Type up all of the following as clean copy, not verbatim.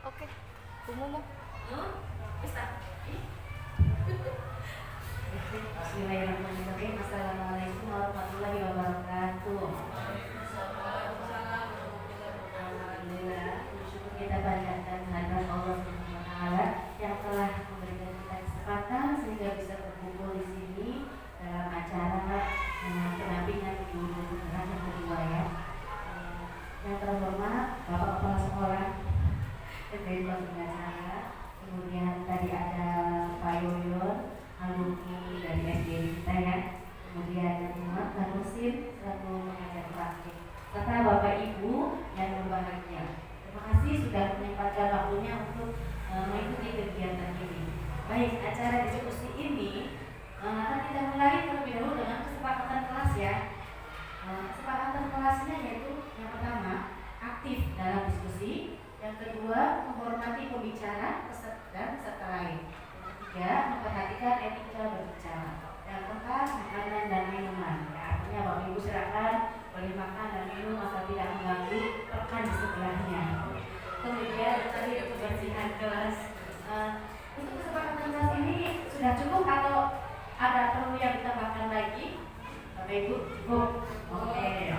Oke, umum. Bisa. Bismillahirrahmanirrahim. Assalamualaikum warahmatullahi wabarakatuh. Alhamdulillah, bersyukur kita panjatkan kehadirat Allah Subhanahu wa taala yang telah memberikan kita kesempatan sehingga bisa berkumpul di sini dalam acara pendampingan ibu pembimbingan yang kedua ya. Yang terhormat Bapak Kepala Sekolah dari pengacara, kemudian tadi ada Pak Yoyon, alumni dari SD kita ya, kemudian Pak Nusin selaku pengajar praktik, serta Bapak Ibu yang berbahagia. Terima kasih sudah menyempatkan waktunya untuk mengikuti kegiatan ini. Baik, acara diskusi ini akan kita mulai terlebih dahulu dengan kesepakatan kelas ya. Kesepakatan kelasnya yaitu yang pertama aktif dalam diskusi, yang kedua menghormati pembicara dan peserta lain, yang ketiga memperhatikan etika berbicara, yang keempat makanan dan minuman ya, artinya Bapak Ibu silakan boleh makan dan minum asal tidak mengganggu rekan di sebelahnya. Kemudian tadi kebersihan kelas. Untuk kesepakatan kelas ini sudah cukup atau ada perlu yang ditambahkan lagi? Bapak Ibu cukup? Oke.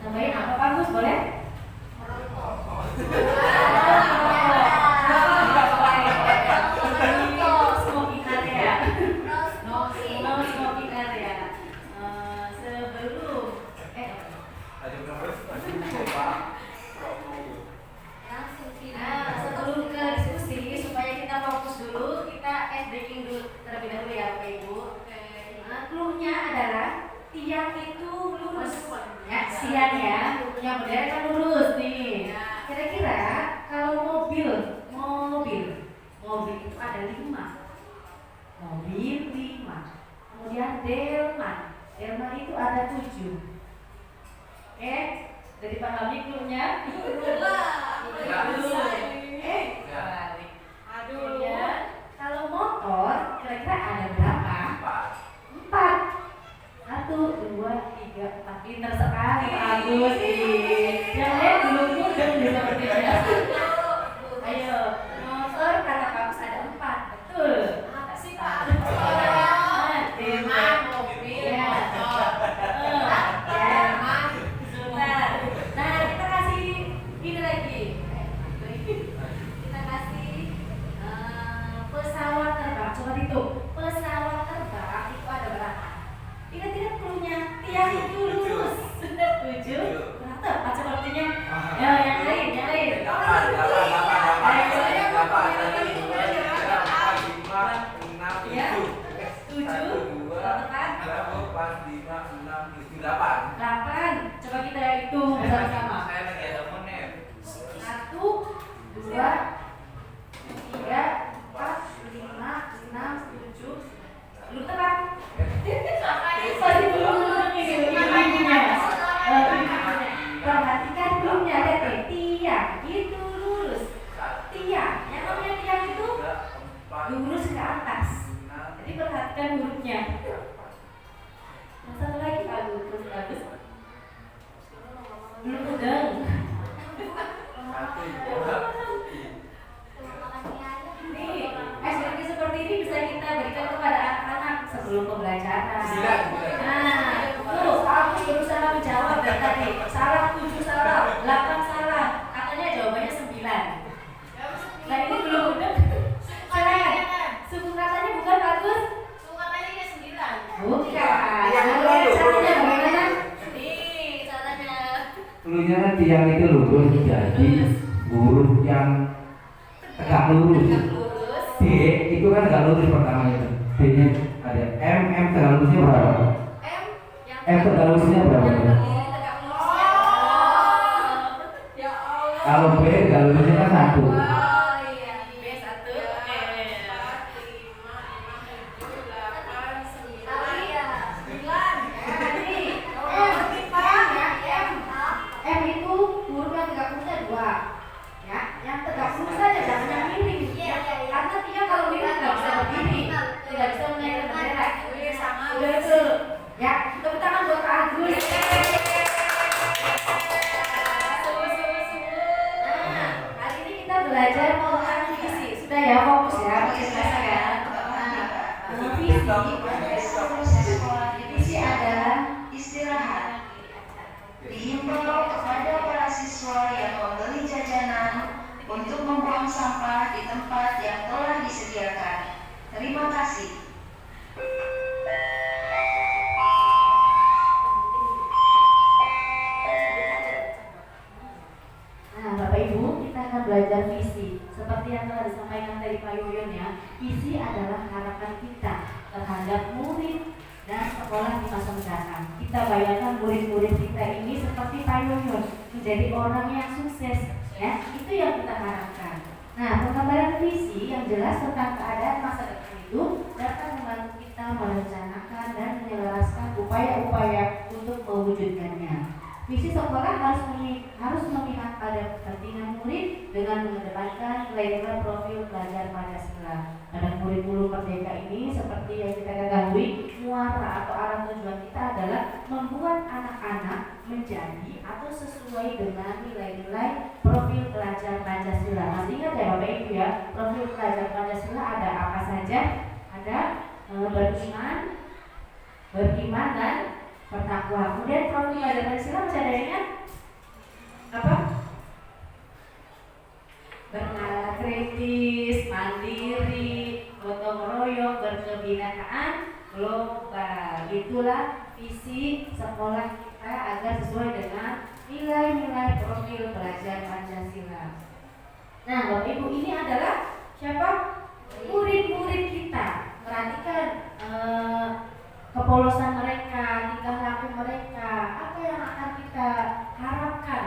Tambahin apa Pak Gus boleh? Smoking area. No smoking area. Sebelum ke diskusi supaya kita fokus dulu, kita breaking dulu terlebih dahulu ya Bapak Ibu. Clue-nya adalah tiang itu lurus. Ya, siang ya. Yang berderet kan lurus nih. Kira-kira kalau mobil itu ada 5. Mobil 5. Kemudian delman itu ada 7. Oke, jadi pahami clue-nya? Kemudian kalau motor kira-kira ada berapa? 4. 1, 2, 3, 4. Pinter sekali Pak Agus. Yang lain belum mudeng nih sepertinya. Ayo, motor kata Pak Agus ada 4. Betul. Apa sih Pak? Delman, mobil, motor. Sebentar. Nah, kita kasih ini lagi. Kita kasih pesawat terbang. Coba hitung. Pesawat terbang itu ada berapa? Ingat-ingat clue-nya, tiang itu lurus. 7. Kurang tepat sepertinya. Ya, yang lain. 8. Coba kita hitung bersama-sama. 1, 2, 3, 4, 5, 6, 7. Belum tepat. Masih belum ini. Perhatikan belumnya ada tiang itu lurus. Tiang, yang namanya tiang itu lurus ke atas. Jadi perhatikan hurufnya. Satu lagi bagus. Belum udang. Nih, SPG seperti ini bisa kita berikan kepada anak-anak sebelum pembelajaran. Nah, tuh aku berusaha menjawab dari tadi. Salah 7 salah, 8 salah. Katanya jawabannya 9. Nah ini belum udang. Suku katanya bukan bagus. Suku katanya 9. Bukan. Caranya bagaimana? Nih caranya. Cluenya kan tiang itu lurus, jadi huruf yang tegak lurus. D itu kan tegak lurus pertama itu. D-nya ada M tegak lurusnya berapa? M tegak lurusnya berapa? Kalau B tegak lurusnya kan 1. Ya, tepuk tangan buat Pak Agus. Nah, hari ini kita belajar mengenai visi. Sudah ya, fokus ya, makin biasa ya. Nah, visi adalah istirahat. Dihimbau kepada para siswa yang membeli jajanan untuk membuang sampah di tempat yang telah disediakan. Terima kasih. Nah, Bapak Ibu, kita akan belajar visi. Seperti yang telah disampaikan dari Pak Yoyon ya, visi adalah harapan kita terhadap murid dan sekolah di masa mendatang. Kita bayangkan murid-murid kita ini seperti Pak Yoyon, menjadi orang yang sukses, ya. Itu yang kita harapkan. Nah, penggambaran visi yang jelas tentang keadaan masa depan itu dapat membantu kita merencanakan dan menyelaraskan upaya-upaya untuk mewujudkannya. Visi sekolah harus memihak pada kepentingan murid dengan mengedepankan nilai-nilai profil pelajar Pancasila. Pada kurikulum Merdeka ini, seperti yang kita ketahui, muara atau arah tujuan kita adalah membuat anak-anak menjadi atau sesuai dengan nilai-nilai profil pelajar Pancasila. Masih ingat ya Bapak Ibu ya, profil pelajar Pancasila ada apa saja? Ada beriman dan bertakwa. Kemudian profil pelajar Pancasila masih ada yang ingat? Apa? Bernalar kritis, mandiri, gotong royong, berkebinekaan global. Itulah visi sekolah kita agar sesuai dengan nilai-nilai profil pelajar Pancasila. Nah, Bapak Ibu, ini adalah siapa? Murid-murid kita. Perhatikan kepolosan mereka, tingkah laku mereka, apa yang akan kita harapkan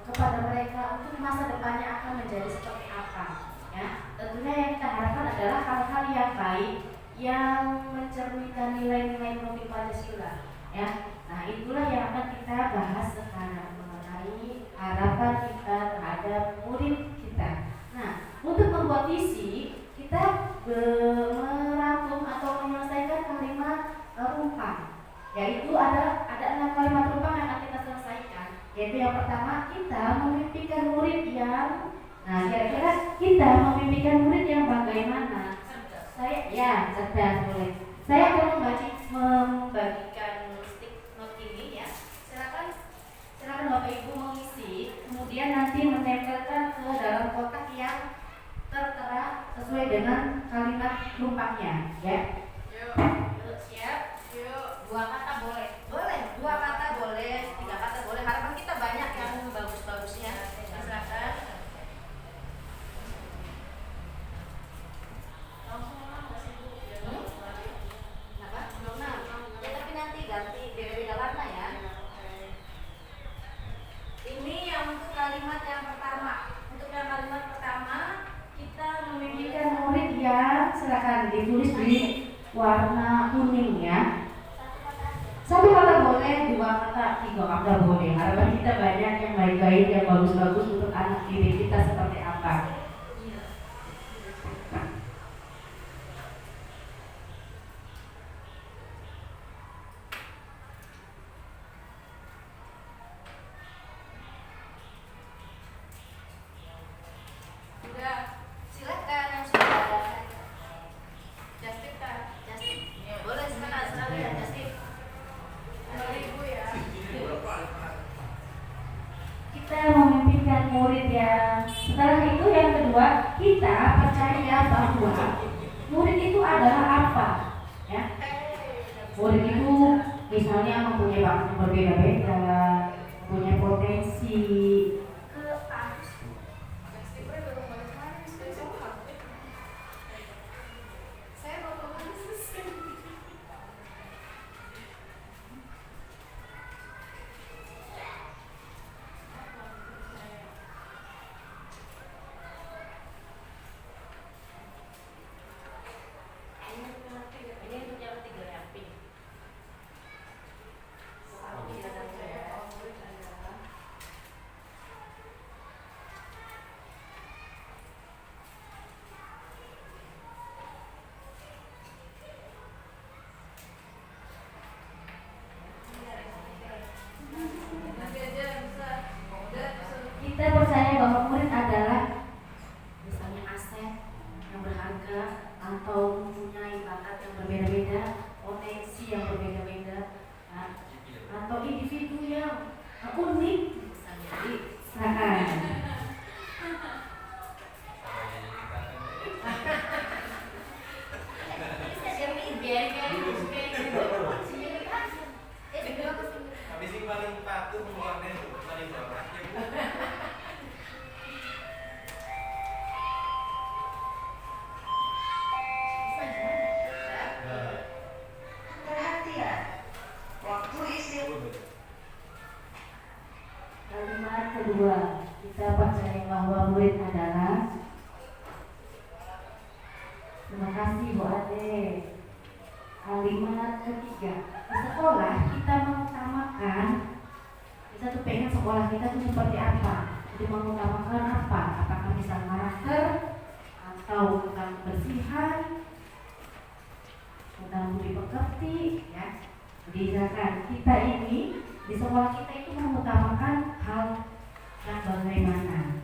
kepada mereka untuk masa depannya akan menjadi seperti apa, ya. Tentunya yang kita harapkan adalah hal-hal yang baik yang mencerminkan nilai-nilai profil Pancasila, ya. Nah, itulah yang akan kita bahas sekarang mengenai harapan kita terhadap murid kita. Nah, untuk membuat visi kita merangkum atau menyelesaikan kalimat rumpang, yaitu ada 6 kalimat rumpang yang akan kita selesaikan. Yaitu yang pertama, kita memimpikan murid yang, nah kira-kira kita memimpikan murid yang bagaimana? Saya ya cerdas, boleh. Saya akan membagikan stick note ini ya. Silakan Bapak Ibu mengisi, kemudian nanti menempelkan ke dalam kotak yang tertera sesuai dengan kalimat rumpangnya, ya. Yuk, siap. Yuk, 2 kata boleh. Boleh, 2 kata boleh, 3 kata boleh. Harapan kita banyak yang bagus-bagusnya. Silakan. Kenapa? Ya, tapi nanti ganti beda-beda warna ya. Ini yang untuk kalimat yang pertama. Untuk yang kalimat pertama, kita memimpikan murid yang, silakan ditulis di warna kuning ya. 1 kata boleh, 2 kata, 3 kata boleh. Harapan kita banyak yang baik-baik, yang bagus-bagus untuk anak didik kita seperti apa. Silakan yang sudah. Justip. Boleh sekali ya Justip. Kita memimpikan murid yang, setelah itu yang kedua, kita percaya bahwa murid itu adalah apa, ya. Murid itu misalnya mempunyai bakat yang berbeda-beda, punya potensi. bahwa murid adalah, terima kasih Bu Ade. Kalimat ketiga, di sekolah kita mengutamakan, kita tuh pengen sekolah kita tuh seperti apa, jadi mengutamakan apa, apakah misal karakter atau tentang kebersihan, tentang budi pekerti, ya. Jadi misalkan kita ini di sekolah kita itu mengutamakan hal yang bagaimana.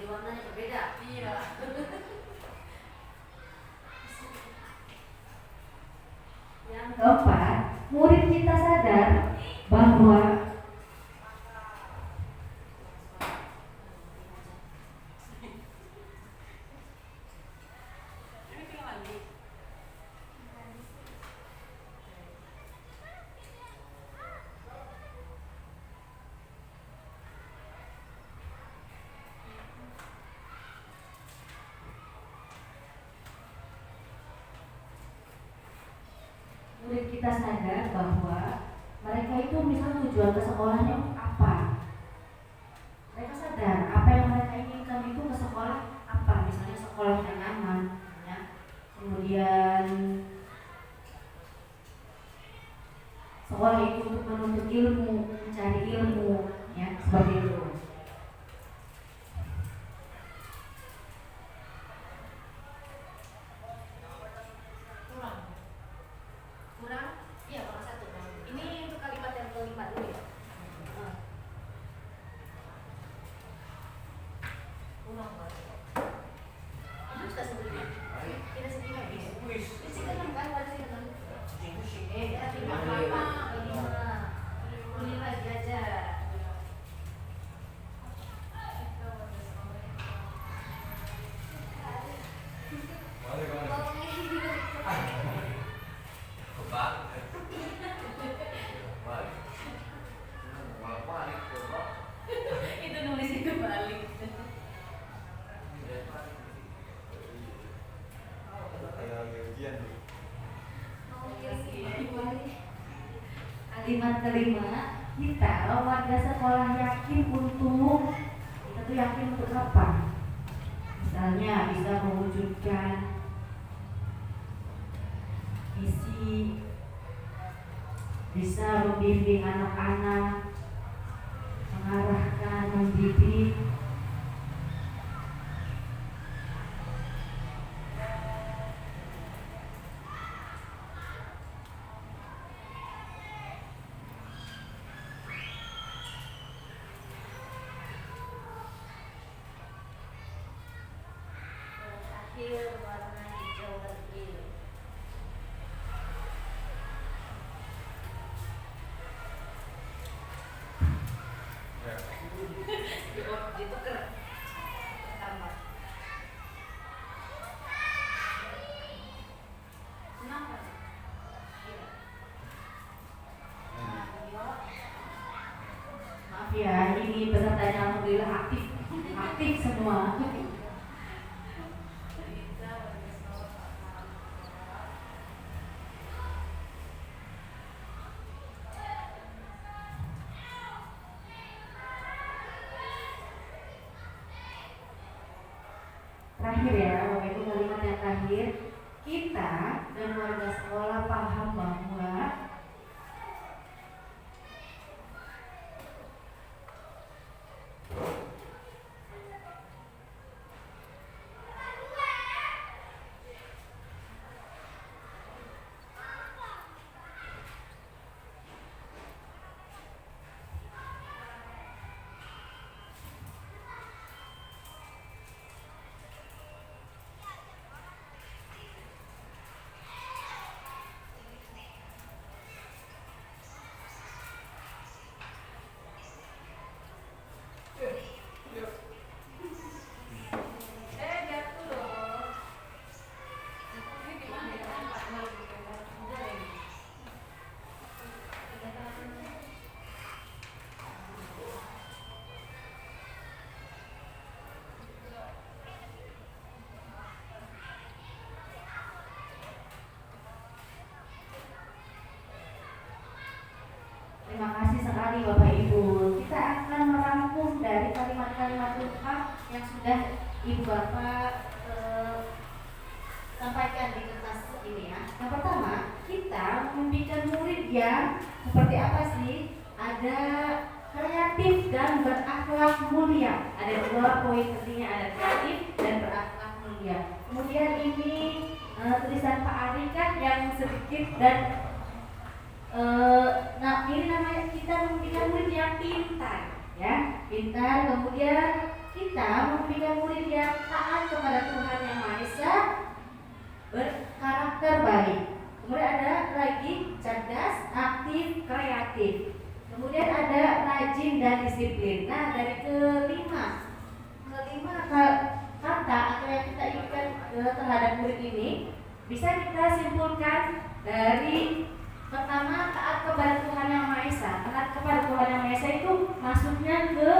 Warnanya berbeda. Iya. Yang keempat, murid kita sadar bahwa murid kita sadar bahwa mereka itu misal tujuan ke sekolahnya apa. Mereka sadar apa yang mereka inginkan itu ke sekolah apa, misalnya sekolah yang nyaman, ya. Kemudian sekolah itu untuk menuntut ilmu, mencari ilmu, ya, seperti itu. Kurang? Iya, kurang satu. Ini untuk kalimat yang kelima dulu ya. Kurang banget. Itu kita sebutnya. Kita sebutnya ya. Isi kan kan ada sih kan. Ya, lima lagi aja. Itu nulisnya kebalik. Kalimat kelima, kita warga sekolah yakin untuk, kita tuh yakin untuk apa? Misalnya bisa mewujudkan visi, bisa membimbing anak-anak, mengarahkan, mendidik. Akhir warna hijau lebih. Ditukar. Tambah. Kenapa? Iya. Maaf ya, ini pesertanya alhamdulillah aktif semua. Terakhir ya, Bapak Ibu, kalimat yang terakhir, kita dan warga sekolah paham bahwa kalimat lengkap yang sudah Ibu Bapak sampaikan di kertas ini ya. Yang pertama, kita membimbingkan murid yang seperti apa sih? Ada kreatif dan berakhlak mulia. Ada 2 poin pentingnya, ada kreatif dan berakhlak mulia. Kemudian ini tulisan Pak Ari kan yang sedikit dan nah ini namanya kita membimbingkan murid yang pintar, ya, pintar. Kemudian kita membimbingkan murid yang taat kepada Tuhan Yang Maha Esa, berkarakter baik. Kemudian ada lagi cerdas, aktif, kreatif. Kemudian ada rajin dan disiplin. Nah, dari kelima kata atau yang kita inginkan terhadap murid ini bisa kita simpulkan dari pertama, taat kepada Tuhan Yang Maha Esa. Taat kepada Tuhan Yang Maha Esa itu masuknya ke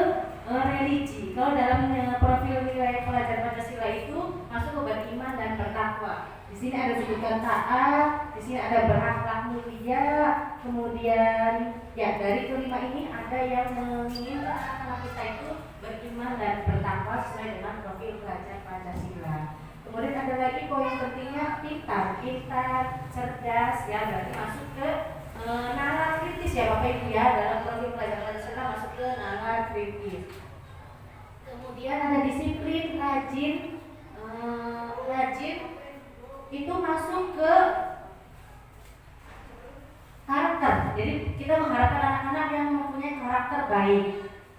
religi. Kalau dalam profil wilayah pelajar Pancasila itu masuk ke beriman dan bertakwa. Di sini ada sebutkan taat, di sini ada berakhlak mulia. Kemudian ya dari kelima ini ada yang menginginkan anak kita itu beriman dan bertakwa sesuai dengan profil pelajar Pancasila. Kemudian ada lagi poin pentingnya pintar, cerdas, ya berarti masuk ke nalar kritis ya Bapak Ibu ya, dalam profil pelajar Pancasila masuk ke nalar kritis. Kemudian ada disiplin, rajin itu masuk ke karakter. Jadi kita mengharapkan anak-anak yang mempunyai karakter baik.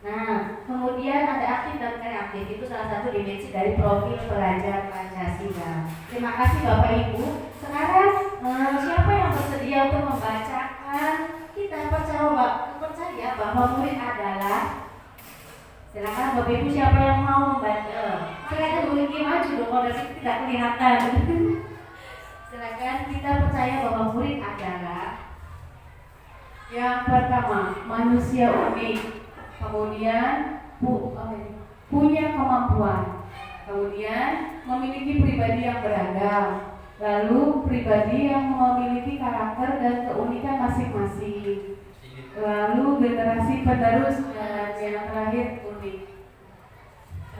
Nah, kemudian ada aktif dan kreatif, itu salah satu dimensi dari profil pelajar Pancasila. Terima kasih Bapak Ibu. Sekarang siapa yang bersedia untuk membacakan? Kita percaya bahwa murid adalah. Silakan Bapak Ibu, siapa yang mau membaca? Silakan murid maju dong, kalau tidak kelihatan. Silakan, kita percaya bahwa murid adalah yang pertama manusia unik. Kemudian punya kemampuan, kemudian memiliki pribadi yang beragam, lalu pribadi yang memiliki karakter dan keunikan masing-masing, lalu generasi penerus, dan yang terakhir unik.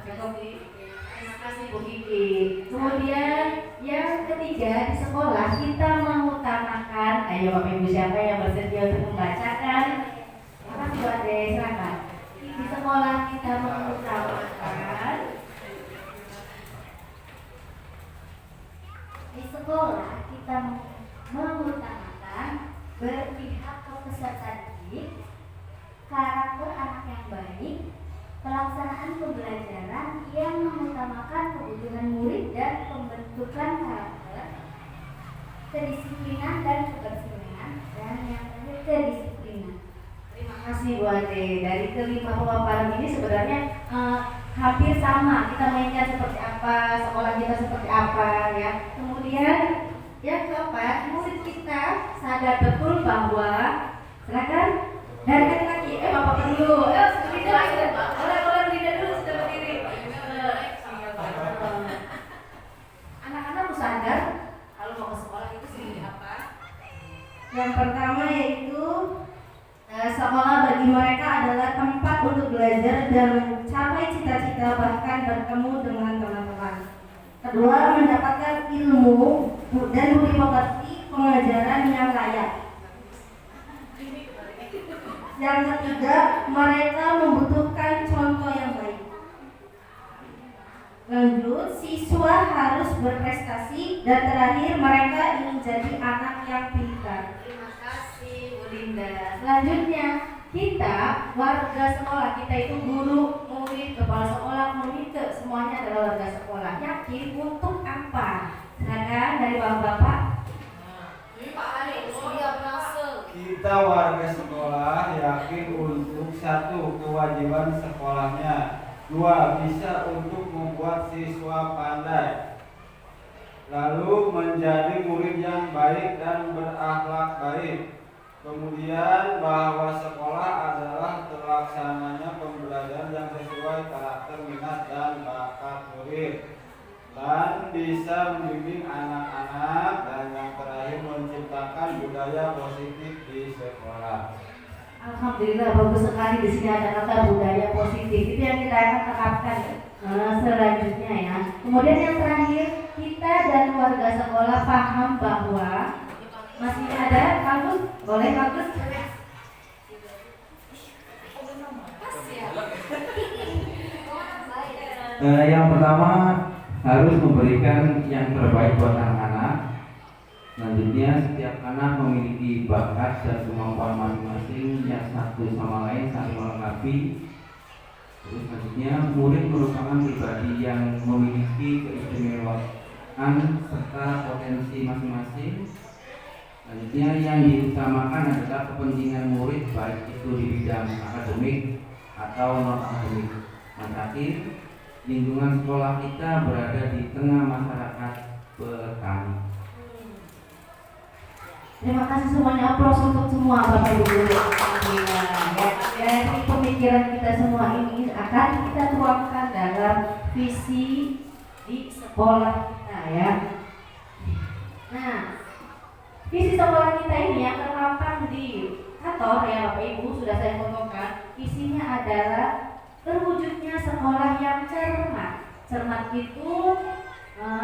Terima kasih Bu Kiki. Kemudian yang ketiga, di sekolah kita mengutamakan, ayo Bapak Ibu siapa yang bersedia untuk membacakan? Terima kasih Bu Ade, silakan. Di sekolah kita mengutamakan, berpihak ke peserta didik, karakter anak yang baik, pelaksanaan pembelajaran yang mengutamakan kebutuhan murid dan pembentukan karakter, kedisiplinan dan kebersihan, dan yang terakhir kedisiplinan. Terima kasih Bu Ade. Dari kelima pemaparan ini sebenarnya hampir sama, kita mainkan seperti apa, sekolah kita seperti apa ya. Kemudian yang keempat, murid kita sadar betul bahwa, silakan dari laki-laki, Bapak dulu, boleh tidak dulu sudah berdiri. Anak-anak harus sadar kalau mau ke sekolah itu seperti apa. Yang pertama yaitu sekolah bagi mereka adalah tempat untuk belajar dan mencapai cita-cita, bahkan bertemu dengan teman-teman. Kedua, mendapatkan ilmu dan budi pekerti pengajaran yang layak. Yang ketiga, mereka membutuhkan contoh yang baik. Lanjut, siswa harus berprestasi, dan terakhir mereka ingin jadi anak yang pintar. Terima kasih Bu Linda. Selanjutnya, kita warga sekolah, kita itu guru, murid, kepala sekolah, murid, semuanya adalah warga sekolah. Yakin untuk apa? Silakan dari Bapak-bapak. Pak Ali, siap langsung. Kita warga sekolah yakin untuk satu, kewajiban sekolahnya. Dua, bisa untuk membuat siswa pandai. Lalu menjadi murid yang baik dan berakhlak baik. Kemudian bahwa sekolah adalah terlaksananya pembelajaran yang sesuai karakter, minat, dan bakat murid, dan bisa membimbing anak-anak, dan yang terakhir menciptakan budaya positif di sekolah. Alhamdulillah bagus sekali di sini ada kata budaya positif. Itu yang kita akan terapkan selanjutnya ya. Kemudian yang terakhir, kita dan warga sekolah paham bahwa masih ada kampus, boleh kampus? Yang pertama harus memberikan yang terbaik buat anak-anak. Selanjutnya setiap anak memiliki bakat dan kemampuan masing-masing yang satu sama lain saling melengkapi. Terus selanjutnya murid merupakan pribadi yang memiliki keistimewaan serta potensi masing-masing. Selanjutnya yang diutamakan adalah kepentingan murid baik itu di bidang akademik atau non akademik. Yang terakhir, lingkungan sekolah kita berada di tengah masyarakat petani. Terima kasih semuanya, aplaus untuk semua Bapak Ibu Guru. Dari pemikiran kita semua ini akan kita tuangkan dalam visi di sekolah kita ya. Nah, visi sekolah kita ini yang terpampang di kantor ya Bapak Ibu, sudah saya fotokan. Isinya adalah terwujudnya sekolah yang cermat. Cermat itu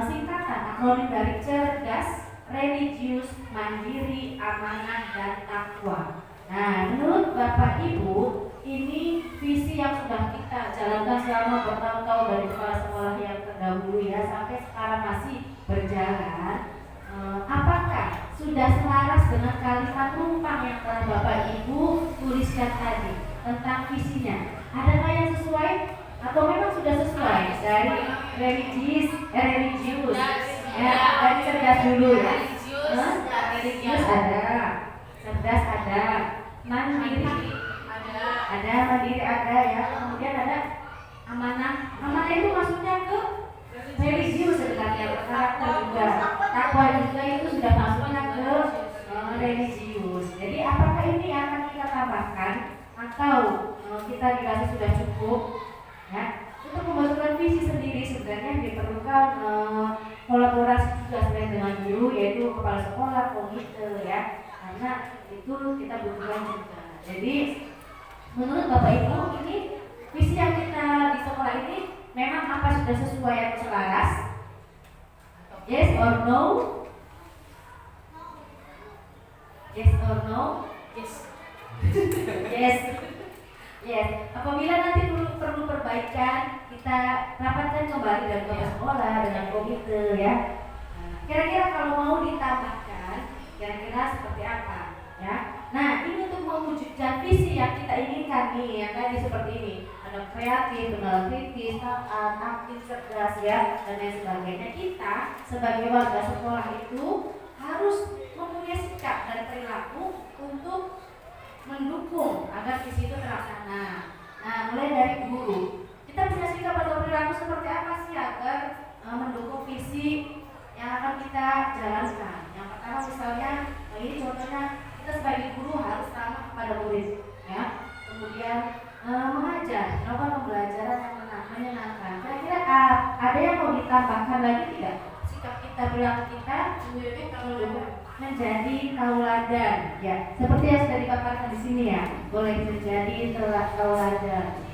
singkatan akronim dari cerdas, religius, mandiri, amanah, dan takwa. Nah, menurut Bapak Ibu, ini visi yang sudah kita jalankan selama bertahun-tahun dari kepala sekolah yang terdahulu ya sampai sekarang masih berjalan. Apakah sudah selaras dengan kalimat rumpang yang telah Bapak Ibu tuliskan tadi tentang visinya? Adakah yang sesuai atau memang sudah sesuai dari religius, dari cerdas dulu ya? Religius ada, cerdas ada, mandiri ada ya, kemudian ada amanah. Amanah itu maksudnya ke religius sebenarnya, karakter juga, takwa juga itu sudah masuknya ke religius. Jadi apakah ini akan kita tambahkan atau kita dirasa sudah cukup ya? Untuk pembentukan visi sendiri sebenarnya diperlukan kolaborasi juga selain dengan guru, yaitu kepala sekolah, komite ya, karena itu kita butuhkan juga. Jadi menurut Bapak Ibu, ini visi yang kita di sekolah ini memang apa sudah sesuai atau selaras? Yes or no? Yes or no? Yes. Yes. Yes. Apabila nanti perlu perbaikan, kita rapatkan kembali dengan kepala sekolah, dengan komite ya. Kira-kira kalau mau ditambahkan, kira-kira seperti apa ya? Nah, ini untuk mewujudkan visi yang kita inginkan nih, yang tadi seperti ini. Ada kreatif, benar kritis, taat, aktif, cerdas ya, dan lain sebagainya. Kita sebagai warga sekolah itu harus mempunyai sikap dan perilaku untuk mendukung agar visi itu terlaksana. Nah, mulai dari guru, kita punya sikap atau perilaku seperti apa sih agar mendukung visi yang akan kita jalankan. Yang pertama misalnya, ini contohnya kita sebagai guru harus ramah kepada murid, ya. Kemudian mengajar, melakukan pembelajaran yang menyenangkan. Kira-kira ada yang mau ditambahkan lagi tidak? Sikap kita, perilaku kita menjadi tauladan, ya. Seperti yang sudah dipaparkan di sini ya, boleh menjadi tauladan.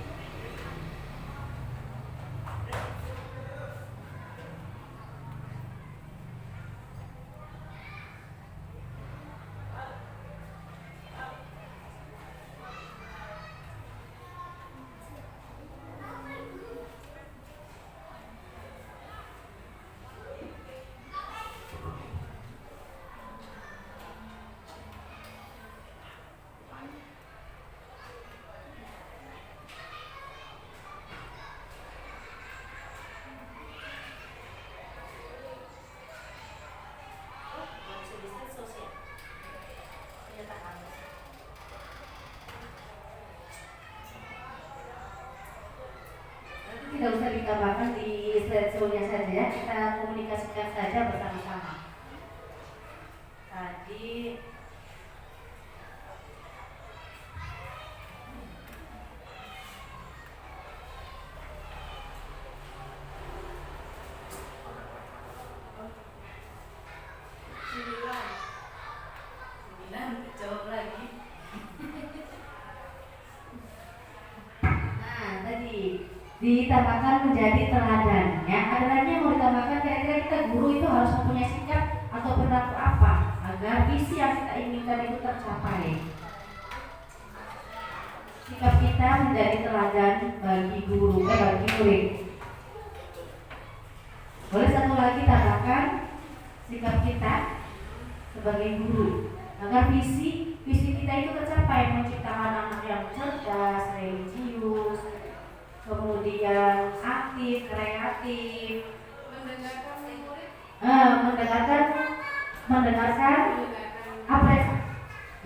Tidak usah ditambahkan di slide sebelumnya saja ya, kita komunikasikan saja bersama-sama. Tadi sembilan jawab lagi. ditambahkan menjadi teladan. Ya, ada lagi yang mau ditambahkan, kira-kira kita guru itu harus mempunyai sikap atau perilaku apa agar visi yang kita inginkan itu tercapai. Sikap kita menjadi teladan bagi guru, bagi murid. Boleh satu lagi tambahkan, sikap kita sebagai guru agar visi kita itu tercapai, menciptakan anak yang cerdas, religius, kemudian aktif, kreatif, mendengarkan apa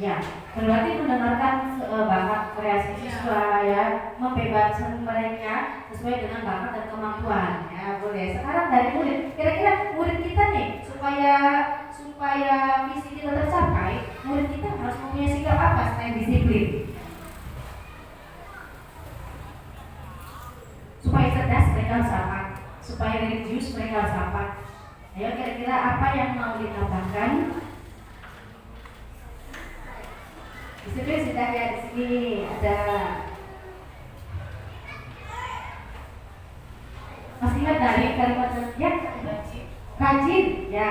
ya, berarti mendengarkan bakat kreasi siswa, ya, membebaskan mereka sesuai dengan bakat dan kemampuan. Ya, boleh. Sekarang dari murid, kira-kira murid kita nih supaya visi kita tercapai, murid kita harus mempunyai sikap apa selain disiplin? Supaya cerdas mereka harus apa? Supaya religius mereka harus apa? Ayo, kira-kira apa yang mau ditambahkan? Disiplin sudah ya, di sini ada. Masih ingat dari kalimat ya? Rajin, ya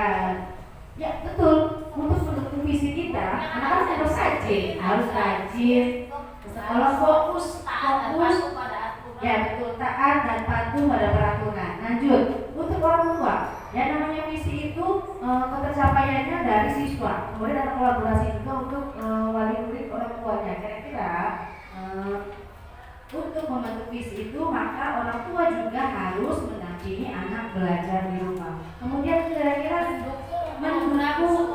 betul. Untuk mendukung visi kita, anak-anak harus rajin, sekolah fokus, ya betul, taat dan patuh pada peraturan. Lanjut, untuk orang tua, ya namanya visi itu ketercapaiannya dari siswa. Kemudian ada kolaborasi juga untuk wali murid orang tuanya. Kira-kira untuk membentuk visi itu, maka orang tua juga harus mendampingi anak belajar di rumah. Kemudian kira-kira mendukung,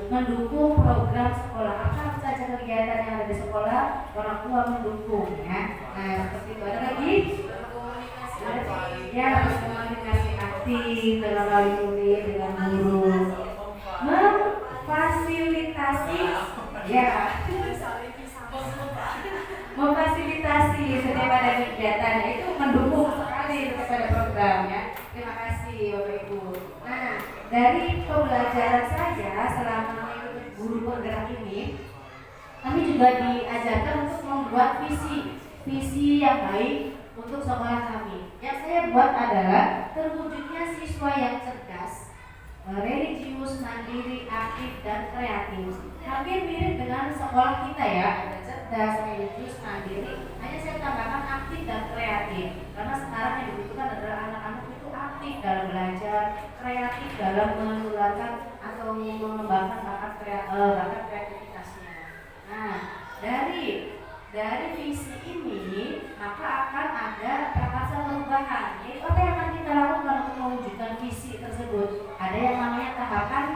mendukung program sekolah. Apa saja kegiatan yang ada di sekolah, orang tua mendukung, ya. Nah, seperti itu. Ada lagi? Ya, komunikasi aktif dengan wali murid, dengan guru, memfasilitasi, ya, memfasilitasi setiap ada kegiatan, itu mendukung sekali kepada programnya. Terima kasih Bapak Ibu. Nah, dari pembelajaran saja selama mengikuti guru bergerak ini, kami juga diajarkan untuk membuat visi yang baik untuk sekolah kami. Yang saya buat adalah terwujudnya siswa yang cerdas, religius, mandiri, aktif, dan kreatif. Hampir mirip dengan sekolah kita, ya. Ada cerdas, religius, mandiri. Hanya saya tambahkan aktif dan kreatif. Karena sekarang yang dibutuhkan adalah anak-anak itu aktif dalam belajar, kreatif dalam menularkan atau mengembangkan bakat kreativitasnya. Nah, dari visi ini maka akan ada prakarsa perubahan. Yaitu apa yang akan kita lakukan untuk mewujudkan visi tersebut? Ada yang namanya tahapan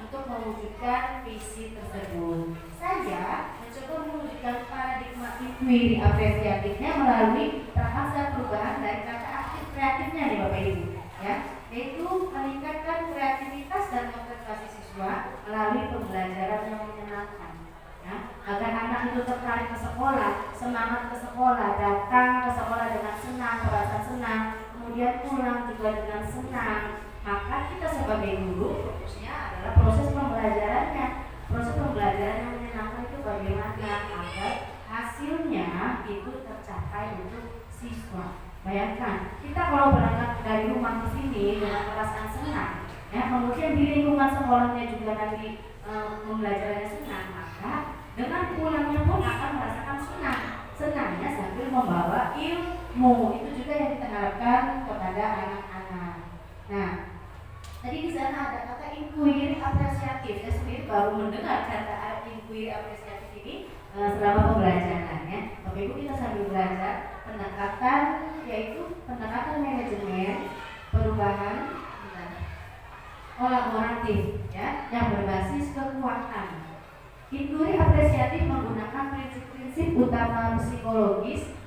untuk mewujudkan visi tersebut. Saya mencoba mewujudkan paradigma inquiry apresiatifnya melalui prakarsa perubahan dari kata aktif kreatifnya nih Bapak Ibu, ya, yaitu meningkatkan kreativitas dan motivasi siswa melalui pembelajaran yang menyenangkan. Ya, agar anak itu tertarik ke sekolah, semangat ke sekolah, datang ke sekolah dengan senang, merasa senang, kemudian pulang juga dengan senang. Maka kita sebagai guru fokusnya adalah proses pembelajarannya. Proses pembelajaran yang menyenangkan itu bagaimana agar hasilnya itu tercapai untuk siswa. Bayangkan, kita kalau berangkat dari rumah ke sini dengan perasaan senang, ya, kemudian di lingkungan sekolahnya juga nanti pembelajarannya senang, maka dengan pulangnya pun akan merasakan senangnya sambil membawa ilmu. Itu juga yang kita harapkan kepada anak-anak. Nah, tadi di sana ada kata inquiry apresiatif. Saya sendiri baru mendengar kata inquiry apresiatif ini selama pembelajaran, ya. Bapak Ibu, kita sambil belajar pendekatan, yaitu pendekatan manajemen perubahan kolaboratif, ya, yang berbasis kekuatan. Inquiry apresiatif menggunakan prinsip-prinsip utama psikologis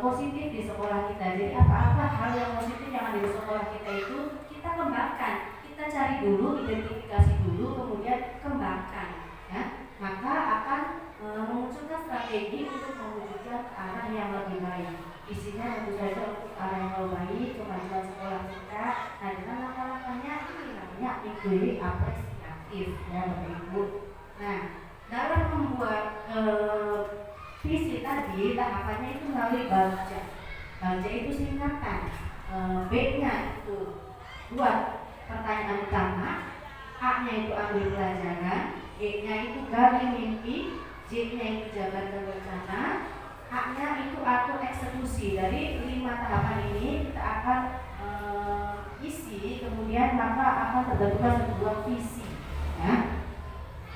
positif di sekolah kita. Jadi apa-apa hal yang positif yang ada di sekolah kita itu kita kembangkan, kita cari dulu, identifikasi dulu, kemudian kembangkan, ya. Maka akan memunculkan strategi untuk mewujudkan arah yang lebih baik. Isinya tentu saja untuk arah yang lebih baik, kemajuan sekolah kita. Nah, dengan langkah-langkahnya ini namanya inquiry apresiatif, ya Bapak Ibu. Nah, dalam membuat visi tadi tahapannya itu melalui BALJA. BALJA itu singkatan. B-nya itu buat pertanyaan utama, A-nya itu ambil pelajaran, E-nya itu gali mimpi, J-nya itu jabarkan rencana, A-nya itu atur eksekusi. Dari 5 tahapan ini kita akan isi, kemudian maka akan terbentuklah sebuah visi. Ya.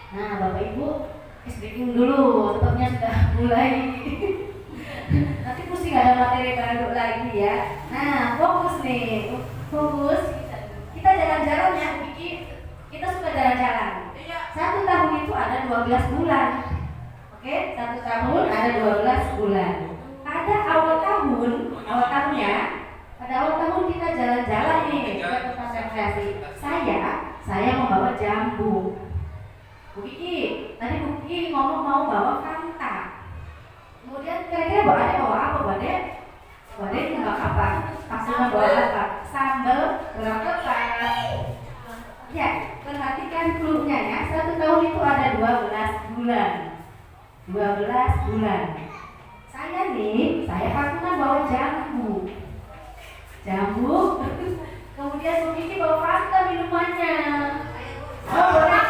Nah, Bapak Ibu, speaking dulu, tempatnya sudah mulai. Nanti pusing ada materi baru lagi ya. Nah, fokus nih, fokus. Kita jalan-jalan ya, kita suka jalan-jalan. 1 tahun itu ada 12 bulan. Oke, 1 tahun ada 12 bulan. Pada awal tahun ya, pada awal tahun kita jalan-jalan nih ke tempat rekreasi. Saya membawa jambu. Bu Kiki, tadi Bu Kiki ngomong mau bawa Fanta. Kemudian kira-kira bawa apa? Bawa nggak apa? Pasti bawa apa? Sambal, gelang ketan. Ya, perhatikan clue-nya ya. 1 tahun itu ada 12 bulan. 12 bulan. Saya patungan bawa jambu. Kemudian Bu Kiki bawa Fanta minumannya. Oh, boleh.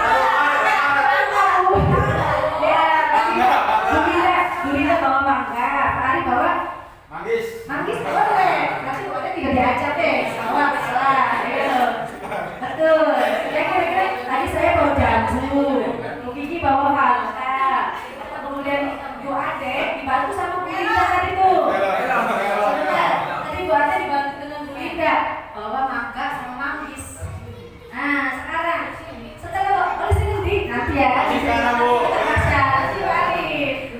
Bu Lina bawa mangga, Pak Ari bawa manggis boleh. Nanti boleh tidak diajak deh. Salah. Betul. Ya kira-kira tadi saya bawa jambu, Bu Kiki bawa Fanta. Kemudian Bu Ade dibantu sama Bu Linda tadi tuh. Tadi Bu Ade dibantu dengan Bu Linda bawa mangga sama manggis. Nah sekarang setelah oleh sini nanti ya.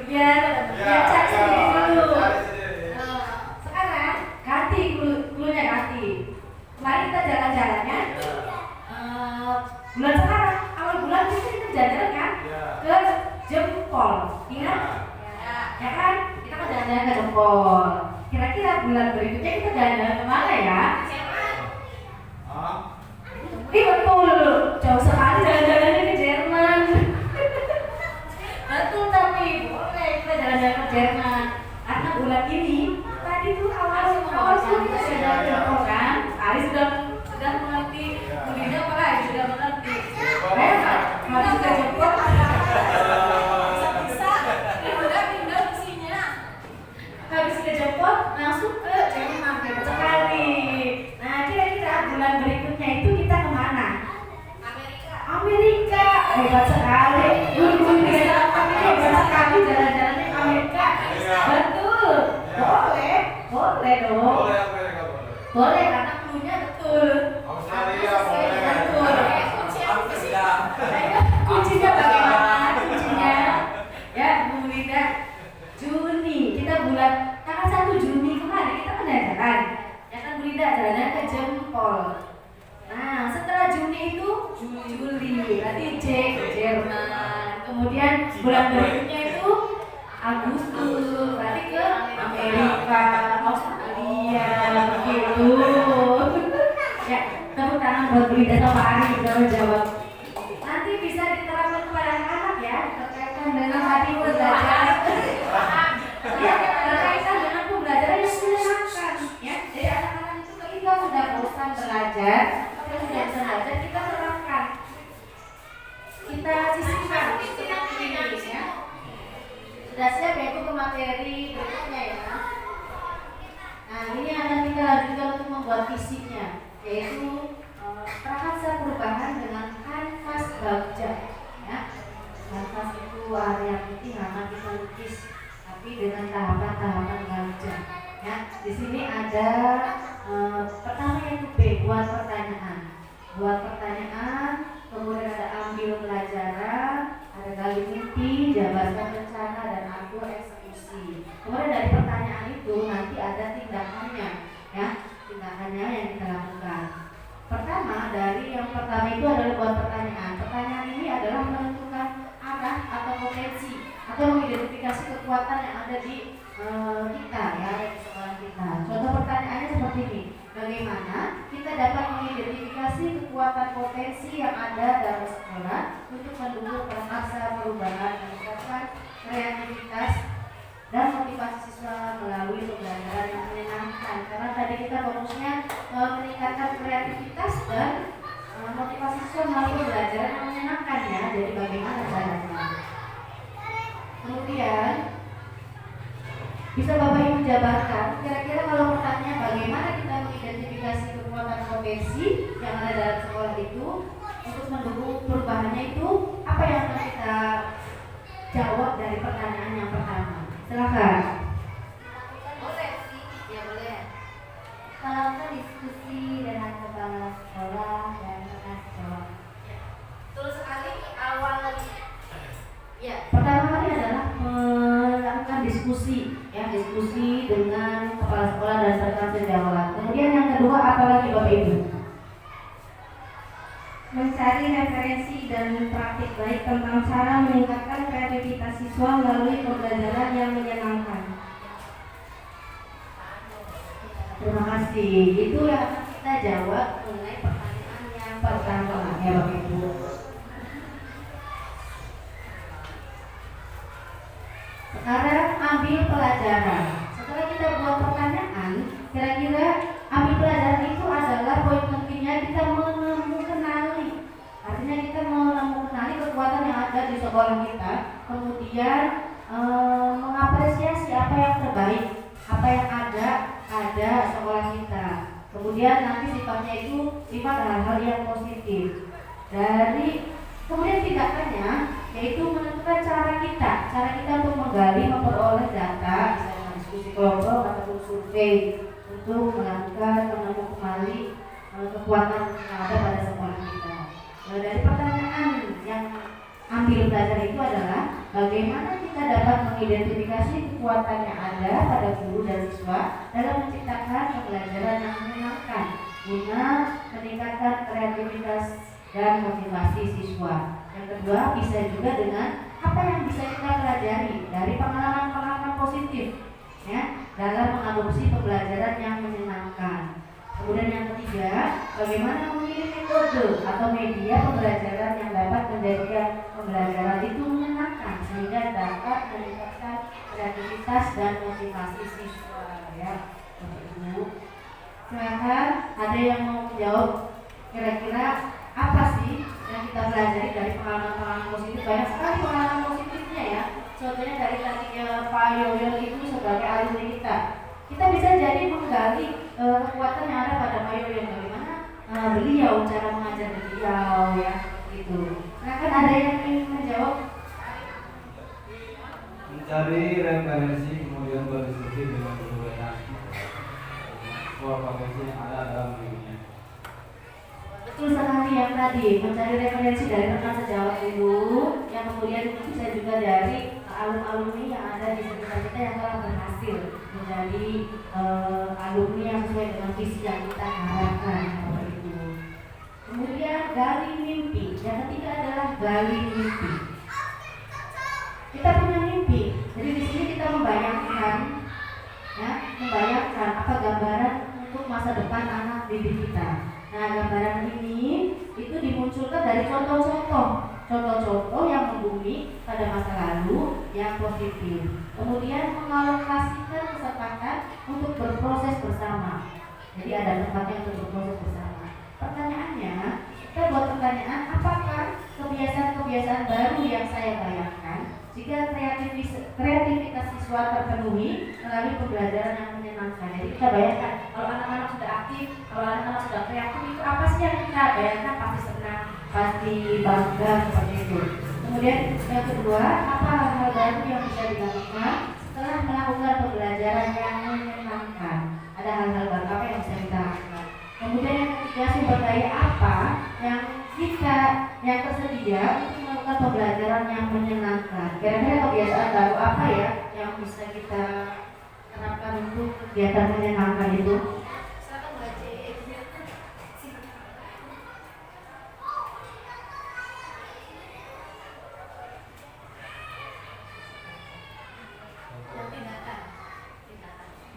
Biar cari sendiri dulu. Sekarang ganti clue-nya ganti. Kemarin kita jalan-jalannya bulan sekarang, awal bulan kita jalan-jalan kan ke Jempol, ingat? Ya kan? Kita kan jalan-jalan ke Jempol. Kira-kira bulan berikutnya kita jalan-jalan kemana ya? Betul, jauh sekali jalan-jalannya ke Jerman. Betul, tapi boleh kita jalan-jalan ke Jerman. Karena bulan ini tadi tuh awal kita sudah jalan-jalan kan? Ari sudah mengerti, Bu Linda apalagi sudah mengerti. Habis ke Jepang bisa pindah fungsinya. Habis ke Jepang langsung ke Jerman, hebat sekali. Nah kira-kira bulan berikutnya itu kita kemana? Amerika, hebat sekali. Hebat sekali jalan-jalannya Amerika. Betul, boleh dong. Boleh karena clue-nya betul. Australia Betul. Kuncinya bagaimana? Kuncinya ya Bu Linda, Juni kita bulan tanggal 1 Juni kemarin kita kan jalan-jalan. Ya kan Bu Linda jalan-jalan ke Jempol. Nah setelah Juni itu Juli, berarti J ke Jerman. Kemudian bulan berikutnya itu Agustus, berarti ke Amerika, Australia, begitu. Ya, tepuk tangan buat Bu Linda sama Ari sudah menjawab. Nanti bisa diterapkan kepada anak-anak ya, berkaitan dengan tadi pembelajaran. Ya, berkaitan dengan pembelajaran yang menyenangkan. Ya, jadi anak-anak itu ketika sudah bosan belajar, atau sudah bisa belajar, kita terapkan, kita sisihkan seperti ini ya. Sudah siap ya Bu ke materi berikutnya ya. Nah ini akan kita lanjutkan untuk membuat visinya, yaitu prakarsa perubahan dengan kanvas BALJA ya. Kanvas itu area putih akan kita lukis, tapi dengan tahapan-tahapan BALJA ya. Di sini ada pertama yaitu B, buat pertanyaan, kemudian ada ambil pelajaran, ada gali mimpi, jabarkan rencana, dan atur eksekusi. Kemudian dari pertanyaan itu nanti ada tindakannya ya, tindakannya yang kita lakukan. Yang pertama itu adalah buat pertanyaan. Pertanyaan ini adalah menentukan arah atau potensi atau mengidentifikasi kekuatan yang ada di kita ya, di sekolah kita. Contoh pertanyaannya seperti ini: bagaimana kita dapat mengidentifikasi kekuatan potensi yang ada dalam sekolah untuk mendukung prakarsa perubahan, meningkatkan kreativitas siswa melalui pembelajaran yang menyenangkan. Karena tadi kita fokusnya meningkatkan kreativitas dan motivasi siswa melalui pembelajaran yang menyenangkan ya. Jadi bagaimana caranya? Kemudian bisa Bapak Ibu jabarkan kira-kira kalau pertanyaan bagaimana kita mengidentifikasi kekuatan potensi yang ada dalam sekolah itu untuk mendukung perubahannya itu apa yang akan kita jawab dari pertanyaan yang pertama? Silakan. Boleh sih, ya boleh. Kalau kita diskusi dengan kepala sekolah dan rekan sekolah. Betul sekali awal ya. Pertama kali adalah melakukan diskusi, ya diskusi dengan kepala sekolah dan rekan sejawat. Kemudian yang kedua apa lagi Bapak Ibu? Mencari referensi dan praktik baik tentang cara meningkatkan kreativitas siswa melalui pembelajaran yang menyenangkan. Terima kasih. Itu yang akan kita jawab mengenai pertanyaan yang pertama ya Bapak Ibu. Sekarang ambil pelajaran. Setelah kita buat pertanyaan, kira-kira ambil pelajaran itu adalah poin pentingnya kita mengenali. Artinya kita mengenali kekuatan yang ada di sekolah kita, kemudian mengapresiasi apa yang terbaik, apa yang ada sekolah kita. Kemudian nanti sifatnya itu sifat hal-hal yang positif. Kemudian tindakannya yaitu menentukan cara kita untuk menggali, memperoleh data, misalnya diskusi kelompok ataupun survei untuk melakukan menemu kembali kekuatan yang ada pada sekolah kita. Dari pertanyaan yang ambil belajar itu adalah bagaimana kita dapat mengidentifikasi kekuatan yang ada pada guru dan siswa dalam menciptakan pembelajaran yang menyenangkan guna meningkatkan kreativitas dan motivasi siswa. Yang kedua bisa juga dengan apa yang bisa kita pelajari dari pengalaman-pengalaman positif ya dalam mengadopsi pembelajaran yang menyenangkan. Kemudian yang ketiga, bagaimana memilih metode atau media pembelajaran yang dapat menjadikan pembelajaran itu menyenangkan sehingga dapat meningkatkan kreativitas dan motivasi siswa ya. Ibu, silakan ada yang mau menjawab kira-kira apa sih yang kita pelajari dari pengalaman-pengalaman positif? Banyak sekali pengalaman positifnya ya. Contohnya dari tadinya Pak Yoyo itu sebagai alumni kita. Kita bisa jadi menggali kekuatan yang ada pada Pak Yoyo, bagaimana beliau, cara mengajar beliau ya gitu. Nah kan ada yang ingin menjawab? Mencari referensi kemudian berdiskusi dengan guru dan sebuah potensi yang ada dalam dirinya. Betul sekali yang tadi, mencari referensi dari rekan sejawat dulu, yang kemudian bisa juga dari alumni yang ada di sekitar kita yang telah berhasil menjadi alumni yang sesuai dengan visi yang kita harapkan. Kemudian gali mimpi. Yang ketiga adalah gali mimpi. Kita punya mimpi, jadi di sini kita membayangkan apa gambaran untuk masa depan anak didik kita. Nah, gambaran ini itu dimunculkan dari contoh-contoh yang membumi pada masa lalu yang positif. Kemudian mengalokasikan kesempatan untuk berproses bersama. Jadi ada tempatnya untuk berproses bersama. Pertanyaannya, kita buat pertanyaan, apakah kebiasaan-kebiasaan baru yang saya bayangkan jika kreativitas siswa terpenuhi melalui pembelajaran yang menyenangkan. Jadi kita bayangkan kalau anak-anak sudah aktif, kalau anak-anak sudah kreatif, itu apa sih yang kita bayangkan? Pasti senang, pasti bangga seperti itu. Kemudian yang kedua, apa hal-hal baru yang bisa dilakukan setelah melakukan pembelajaran yang menyenangkan? Ada hal-hal baru apa yang bisa kita lakukan? Kemudian yang ketiga, sumber daya apa yang tersedia untuk melakukan pembelajaran yang menyenangkan. Kira-kira kebiasaan baru apa ya yang bisa kita terapkan untuk kegiatan menyenangkan itu? Silakan baca.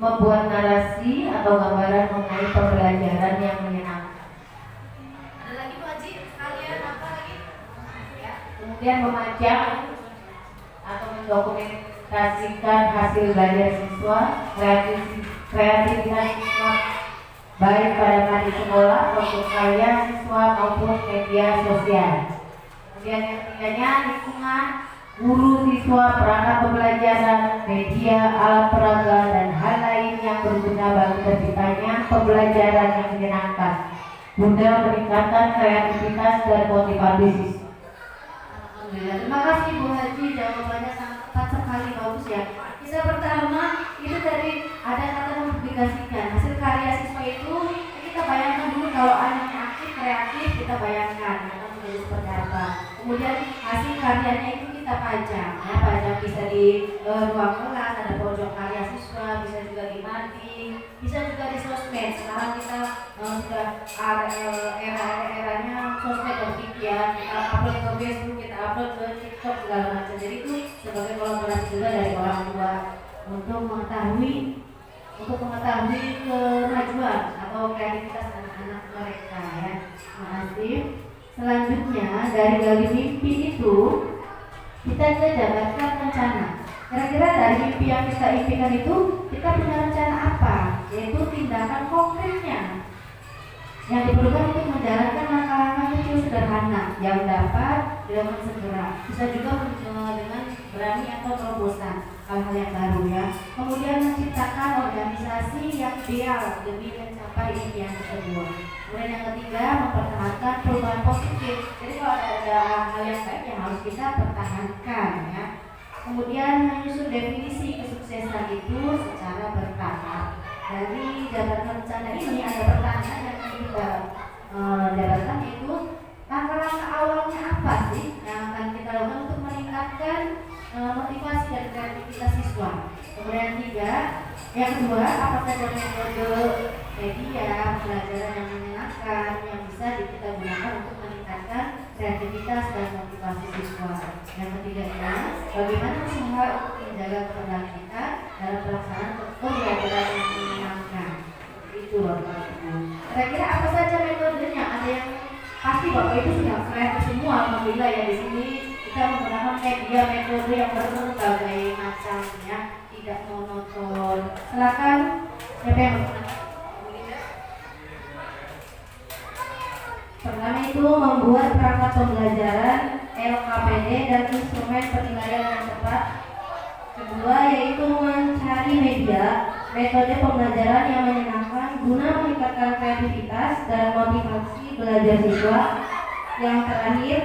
Membuat narasi atau gambaran mengenai pembelajaran yang menyenangkan. Ada lagi Bu Haji? Sekalian apa lagi? Ya. Kemudian memajang atau mendokumentasikan mengimplementasikan hasil belajar siswa, kreativitas siswa baik pada di sekolah, untuk karya siswa maupun media sosial. Kemudian yang ketiganya, lingkungan, guru, siswa, perangkat pembelajaran, media, alat peraga, dan hal lain yang berguna bagi terciptanya pembelajaran yang menyenangkan, guna meningkatkan kreativitas dan motivasi siswa. Alhamdulillah. Terima kasih Bu Haji, jawabannya sangat tepat sekali, bagus ya. Kita pertama itu tadi ada kata mempublikasikan hasil karya siswa itu. Kita bayangkan dulu kalau anaknya aktif, kreatif, kita bayangkan akan menjadi seperti apa. Kemudian hasil karyanya itu kita pajang, ya, pajang bisa di ruang kelas, ada pojok karya siswa, bisa juga di mading, bisa juga di sosmed. Sekarang kita sudah era-eranya sosmed ya, kita upload ke Facebook, kita upload ke TikTok segala macam. Jadi itu sebagai kolaborasi juga dari orang tua untuk mengetahui kemajuan atau kreativitas anak-anak mereka, ya. Terima kasih. Selanjutnya dari mimpi itu kita jabarkan rencana. Kira-kira dari mimpi yang kita impikan itu kita punya rencana apa? Yaitu tindakan konkretnya yang diperlukan untuk menjalankan langkah-langkah kecil sederhana yang dapat dilakukan segera. Bisa juga dengan berani atau terobosan hal-hal yang baru, ya. Kemudian menciptakan organisasi yang ideal demi mencapai impian tersebut. Kemudian yang ketiga, mempertahankan perubahan positif. Jadi kalau ada hal yang baik yang harus kita pertahankan, ya. Kemudian menyusun definisi kesuksesan itu secara bertahap. Dari jabatan rencana ini ada pertanyaan yang kita jabarkan, yaitu langkah-langkah awalnya apa sih yang akan kita lakukan untuk meningkatkan motivasi dan kreativitas siswa. Kemudian yang kedua, apa saja metode media pembelajaran yang menyenangkan yang bisa kita gunakan untuk meningkatkan kreativitas dan motivasi siswa. Yang ketiga, bagaimana usaha untuk menjaga keberlanjutan dalam pelaksanaan pembelajaran yang menyenangkan. Itu Bapak Ibu. Kira-kira apa saja metodenya? Ada yang pasti Bapak Ibu sudah kreatif semua. Alhamdulillah, ya, di sini kita menggunakan media metode yang berbagai macam, ya, tidak monoton. Silakan, siapa yang menggunakan? Pertama itu membuat perangkat pembelajaran LKPD dan instrumen penilaian yang tepat. Kedua yaitu mencari media metode pembelajaran yang menyenangkan guna meningkatkan kreativitas dan motivasi belajar siswa. Yang terakhir,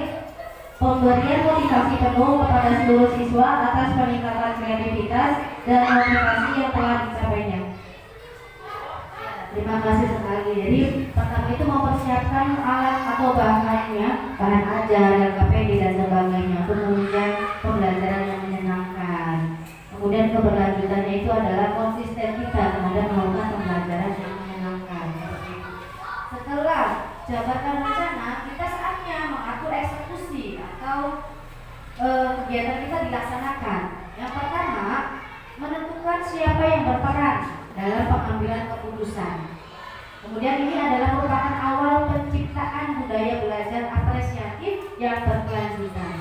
pemberian motivasi penuh kepada seluruh siswa atas peningkatan kreativitas dan motivasi yang telah dicapainya. Terima kasih sekali. Jadi pertama itu mempersiapkan alat atau bahannya, bahan ajar, LKPD dan sebagainya, kemudian pembelajaran yang menyenangkan. Kemudian keberlanjutannya itu adalah konsisten kita terhadap melakukan pembelajaran yang menyenangkan. Setelah jabatan rencana, kita saatnya mengatur eksekusi atau kegiatan kita dilaksanakan. Yang pertama, menentukan siapa yang berperan dalam pengambilan keputusan. Kemudian ini adalah merupakan awal penciptaan budaya belajar apresiatif yang berkelanjutan.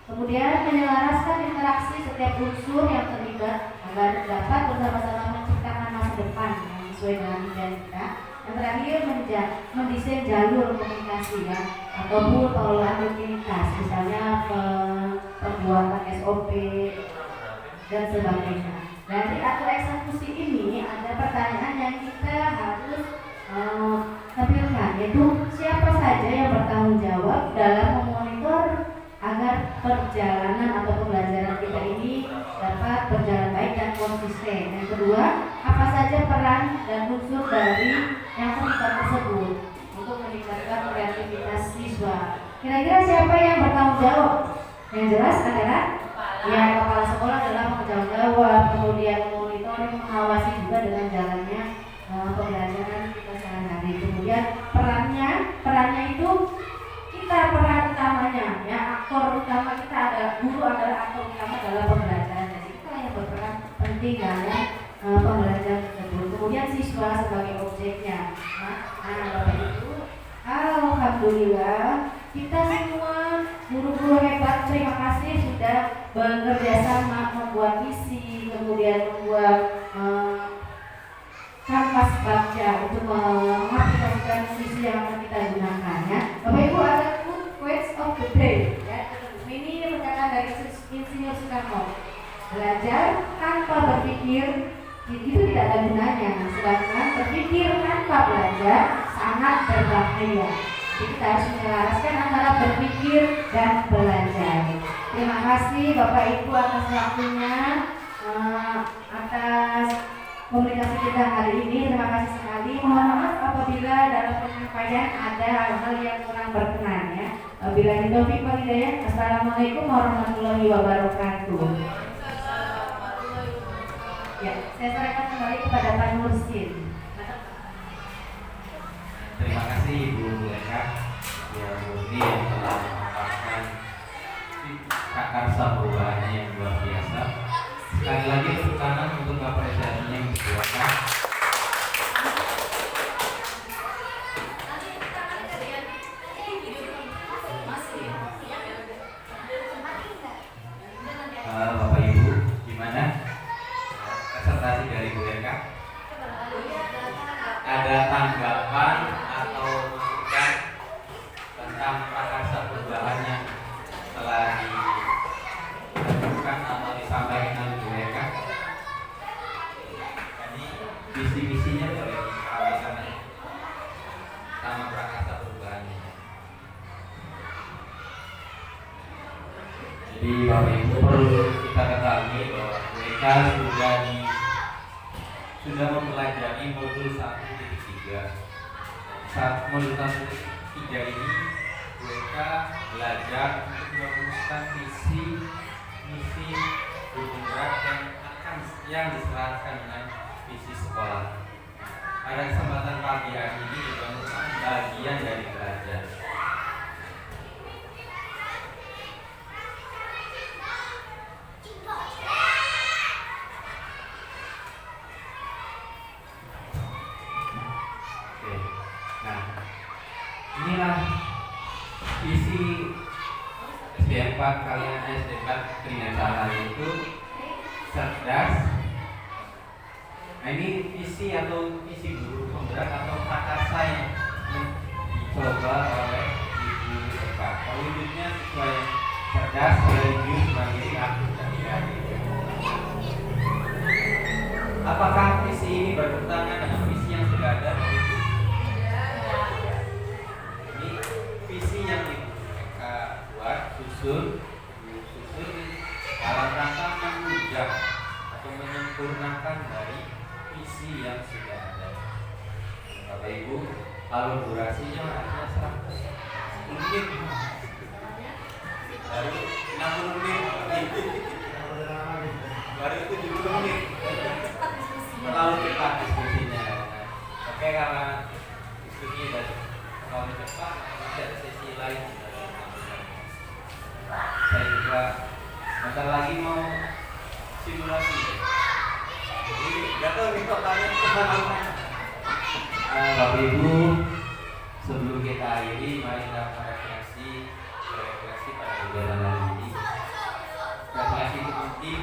Kemudian menyelaraskan interaksi setiap unsur yang terlibat agar dapat bersama-sama menciptakan masa depan yang sesuai dengan impian kita. Yang terakhir, mendesain jalur komunikasi, ya, ataupun pengelolaan rutinitas, misalnya pembuatan SOP dan sebagainya. Dari atur eksekusi ini ada pertanyaan yang kita harus tampilkan, yaitu siapa saja yang bertanggung jawab dalam memonitor agar perjalanan atau pembelajaran kita ini dapat berjalan baik dan konsisten. Yang kedua, apa saja peran dan unsur dari yang terlibat tersebut untuk meningkatkan kreativitas siswa. Kira-kira siapa yang bertanggung jawab? Yang jelas adalah ya, kepala sekolah adalah bertanggung jawab, kemudian monitoring, mengawasi juga dengan jalannya pembelajaran kita sehari-hari. Kemudian perannya itu kita peran utamanya, ya, aktor utama kita ada guru adalah aktor utama dalam pembelajaran. Jadi kita yang berperan penting dalam pembelajaran tersebut. Kemudian siswa sebagai objeknya. Nah, Bapak Ibu, alhamdulillah kita semua guru-guru hebat, terima kasih sudah bekerja sama membuat visi, kemudian membuat kanvas baca untuk mengaplikasikan visi yang akan kita gunakan ya. Bapak Ibu, ada quotes of the day ya. Ini perkataan dari Insinyur Soekarno. Belajar tanpa berpikir itu tidak ada gunanya, sedangkan berpikir tanpa belajar sangat berbahaya. Jadi kita harus menyelaraskan antara berpikir dan belajar. Terima kasih Bapak Ibu atas waktunya, atas komunikasi kita hari ini. Terima kasih sekali. Mohon maaf apabila dalam penyampaian ada hal-hal yang kurang berkenan ya. Bila Taufik wal Hidayah. Assalamualaikum warahmatullahi wabarakatuh. Ya, saya serahkan kembali kepada Pak Nursin. Terima kasih Ibu Eka yang murni yang telah memaparkan karsa perubahannya yang luar biasa. Sekali lagi tepuk tangan untuk apresiasinya yang dikeluarkan. Bapak Ibu, gimana presentasi dari Bu Eka? Ada tanggapan atau masukan tentang prakarsa perubahan yang telah dilakukan atau disampaikan oleh Bu Eka? Ini visi-misinya boleh disampaikan sama prakarsa perubahannya. Jadi Bapak Ibu perlu kita ketahui bahwa Bu Eka sudah mempelajari modul 1.3. Saat modul 1.3 ini Bu Eka belajar untuk merumuskan visi misi gunung gerak yang diselaraskan dengan visi sekolah. Pada kesempatan pagi hari ini juga merupakan bagian dari belajar. Inilah visi SD4 kalian SD4 Trinata, yaitu cerdas. Nah, ini visi atau visi guru penggerak atau prakarsa yang dicoba oleh Ibu Eka. Wujudnya sesuai cerdas, religius, mandiri, aktif, dan kreatif. Apakah visi ini bertentangan dengan visi yang sudah ada? Visi yang mereka buat susun dalam rangka menunjang atau menyempurnakan dari visi yang sudah ada. Bapak Ibu, kalau durasinya hanya 10 menit, baru 60 menit, baru 70 menit, terlalu cepat diskusinya. Oke, karena diskusinya dari terlalu cepat, ada sesi lain. Saya juga bentar lagi mau simulasi. Jadi nggak tahu nih pertanyaan kemana. Bapak Ibu, sebelum kita akhiri, mari kita refleksi pada kegiatan hari ini. Refleksi itu penting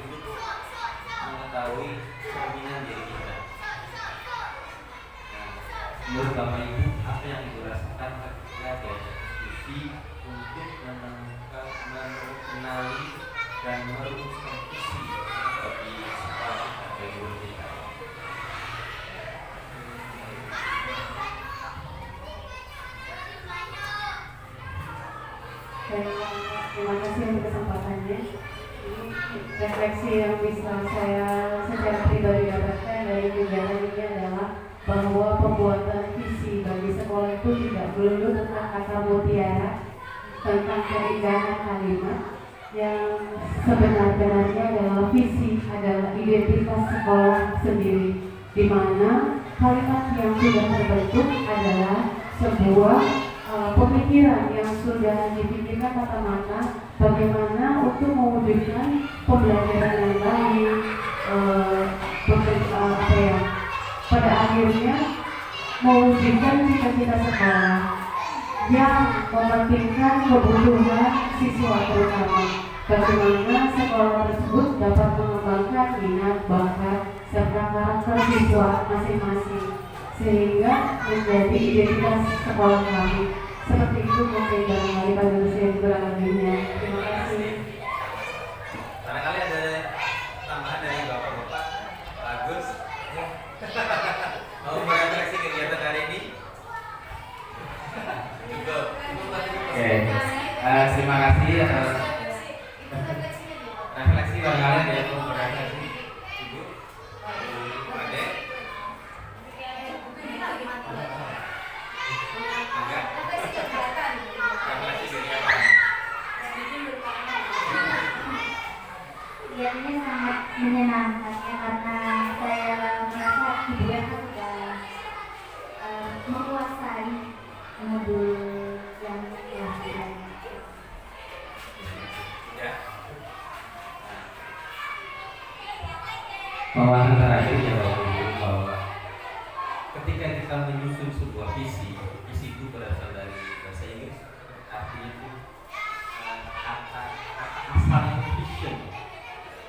untuk mengetahui cerminan diri kita. Menurut Bapak Ibu, apa yang Ibu rasakan ketika diajak diskusi untuk mengenali dan merumuskan visi bagi sekolah dan guru kita? Terima kasih untuk kesempatannya. Ini refleksi yang bisa saya secara pribadi dapatkan dari kegiatan ini adalah bahwa pembuatan visi bagi sekolah itu tidak melulu tentang kata mutiara, tentang keindahan kalimat. Yang sebenarnya adalah visi adalah identitas sekolah sendiri, di mana kalimat yang sudah terbentuk adalah sebuah pemikiran yang sudah dipikirkan mata-mata bagaimana untuk mewujudkan pembelajaran yang baik, pada akhirnya mewujudkan cita-cita sekolah. yang mementingkan kebutuhan siswa terutama bagaimana sekolah tersebut dapat mengembangkan minat, bakat, serta karakter siswa masing-masing sehingga menjadi identitas sekolah kami. Seperti itu mungkin barangkali pada usia kurang lebihnya. Terima kasih. Barangkali ada tambahan dari Bapak-bapak. Bagus. Mau merefleksi kegiatan hari ini? Cukup. Oke, terima kasih atas refleksi barangkali ada yang mau berefleksi. Ibu, Ade, enggak? Refleksi kegiatan. Kegiatannya sangat menyenangkan ya, karena saya merasa ibu yang sudah menguasai modul yang dilakukan. Ya. Pembahasan terakhir ya Bapak Ibu, bahwa ketika kita menyusun sebuah visi itu berasal dari bahasa Inggris, artinya itu kata asalnya vision,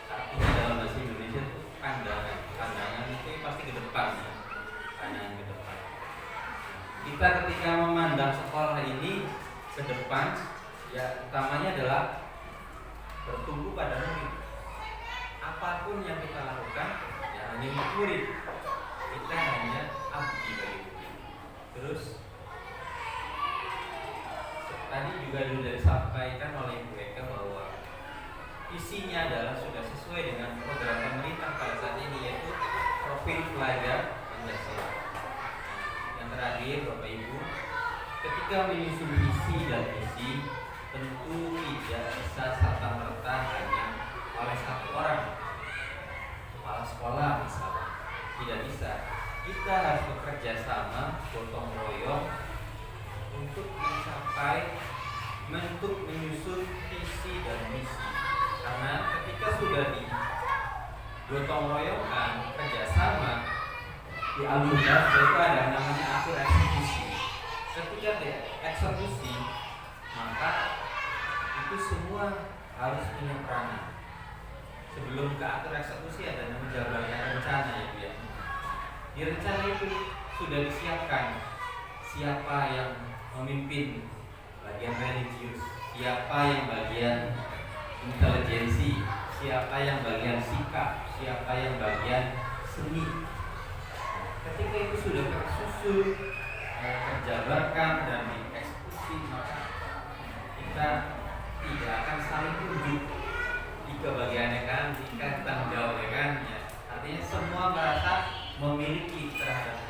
artinya dalam bahasa Indonesia itu pandangan itu pasti ke depan ya, pandangan ke depan. Kita ketika memandang sekolah ini ke depan, ya utamanya adalah bertumbuh pada murid. Apapun yang kita lakukan, ya hanya untuk murid. Kita hanya abdi bagi murid. Terus tadi juga sudah disampaikan oleh Ibu Eka bahwa isinya adalah sudah sesuai dengan program pemerintah pada saat ini, yaitu profil pelajar Pancasila. Yang terakhir Bapak Ibu, ketika menyusun visi dan misi, tentu tidak bisa serta-merta hanya oleh satu orang, kepala sekolah misalnya, tidak bisa. Kita harus bekerja sama, gotong royong untuk menyusun visi dan misi. Karena ketika sudah di gotong royongkan, kerjasama, dialurkan, itu ada namanya atur eksekusi. Ketika eksekusi, maka itu semua harus punya peranan. Sebelum ke atur eksekusi ada namanya jabarkan rencana ya Bu ya. Di rencana itu sudah disiapkan siapa yang memimpin bagian religius, siapa yang bagian intelijensi, siapa yang bagian sikap, siapa yang bagian seni. Ketika itu sudah tersusun, terjabarkan dan dieksekusi, maka kita tidak akan saling tunjuk. Tiga bagiannya kan, tiga tanggung jawabnya kan, ya. Artinya semua merasa memiliki terhadap